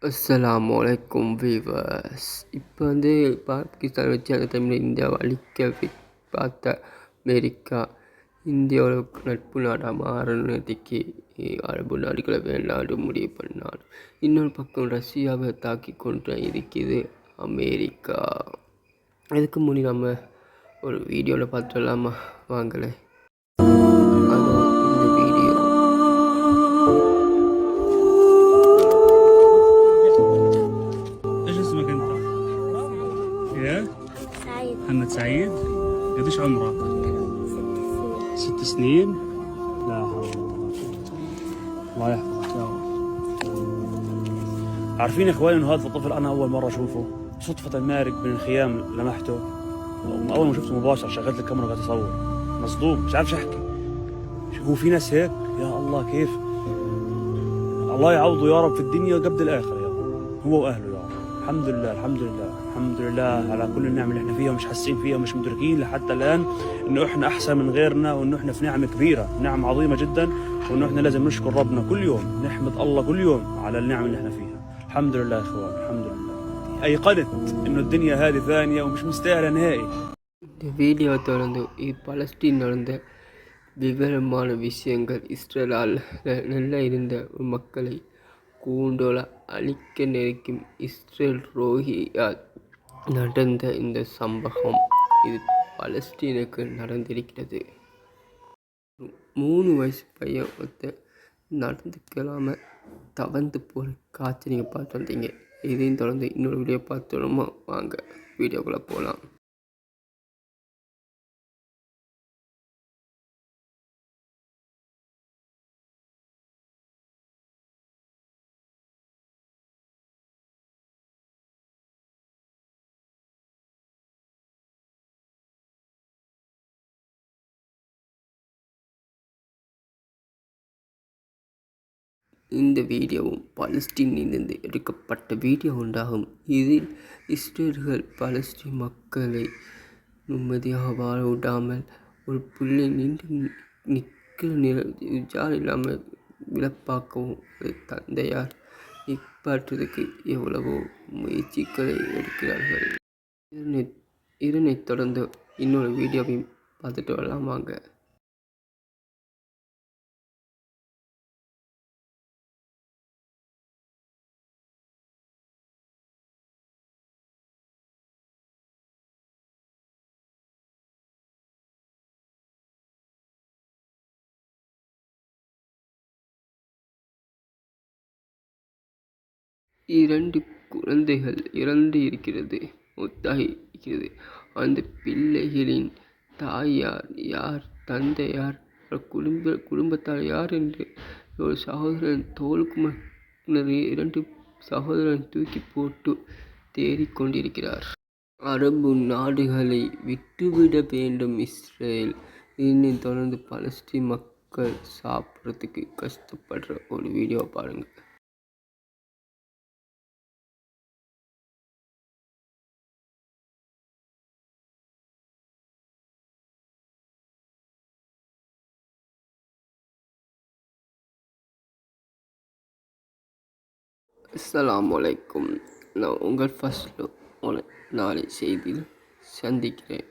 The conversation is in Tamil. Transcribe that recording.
அஸ்ஸலாமு அலைக்கும் வீவர்ஸ். இப்போ பாகிஸ்தான் வச்சு அந்த டைமில் இந்தியாவை அழிக்க பார்த்த அமெரிக்கா இந்தியாவோட நட்பு நாடாக மாறினதுக்கு அரபு நாடுகளை வேண்டாண்டு முடிவு பண்ணார். இன்னொரு பக்கம் ரஷ்யாவை தாக்கி கொண்டு இருக்குது அமெரிக்கா. அதுக்கு முன்னாடி நம்ம ஒரு வீடியோவில் பார்த்துடலாமா? வாங்கலை. محمد سعيد. قديش عمرك؟ 6 سنين. لا حول ولا قوة. الله يحفظك يا رب. عارفين يا اخواني انه هذا الطفل انا اول مرة اشوفه صدفة مارق بين الخيام لمحته، اول ما شفته مباشر شغلت الكاميرا قاعد اصور، مصدوم مش عارف احكي. هو في ناس هيك؟ يا الله كيف. الله يعوضه يا رب في الدنيا قبل الاخره يا رب، هو واهله يا رب. الحمد لله الحمد لله الحمد لله على كل النعم اللي احنا فيها ومش حاسين فيها ومش مدركين لحتى الان انه احنا احسن من غيرنا وانه احنا في نعمه كبيره، نعمه عظيمه جدا، وانه احنا لازم نشكر ربنا كل يوم، نحمد الله كل يوم على النعم اللي احنا فيها. الحمد لله يا اخوان الحمد لله. ايقنت انه الدنيا هذه ثانيه ومش مستاهله نهائي. இந்த வீடியோ தொடர்ந்து பலஸ்தீன் நடந்த விவரமான விஷயங்கள், இஸ்ரேலால் நல்லா இருந்த மக்களை கூண்டோல அழிக்க நினைக்கும் இஸ்ரேல் ரோஹியால் நடந்த இந்த சம்பவம் இது பலஸ்தீனுக்கு நடந்திருக்கிறது. 3 வயசு பையன் நடந்துக்கலாம தவந்து போகிற காட்சி நீங்கள் பார்த்து வந்தீங்க. இதையும் தொடர்ந்து இன்னொரு வீடியோ பார்த்தோமா? வாங்க வீடியோக்குள்ளே போகலாம். இந்த வீடியோவும் பலஸ்தீனிலிருந்து எடுக்கப்பட்ட வீடியோ உண்டாகும். இதில் இஸ்ரேல்கள் பலஸ்தீன் மக்களை நிம்மதியாக வாழ விடாமல் ஒரு புள்ளி நிற்க இல்லாமல் விளப்பாக்கவும் தந்தையார் நிற்பாற்றுவதற்கு எவ்வளவோ முயற்சிகளை எடுக்கிறார்கள். இதனைத் தொடர்ந்து இன்னொரு வீடியோவையும் பார்த்துட்டு வரலாம் வாங்க. இரண்டு குழந்தைகள் இறந்து இருக்கிறது, ஒத்தாகி இருக்கிறது. அந்த பிள்ளைகளின் தாயார் யார், தந்தை யார், குடும்பத்தார் யார் என்று ஒரு சகோதரன் தோளுக்கு 2 சகோதரன் தூக்கி போட்டு தேடிக்கொண்டிருக்கிறார். அரபு நாடுகளை விட்டுவிட வேண்டும் இஸ்ரேல். இன்னும் தொடர்ந்து பலஸ்தீன் மக்கள் சாப்பிட்றதுக்கு கஷ்டப்படுற ஒரு வீடியோ பாருங்கள். அஸ்ஸலாமு அலைக்கும். நான் உங்கள் ஃபஸ்ட் நாளை செய்தியில் சந்திக்கிறேன்.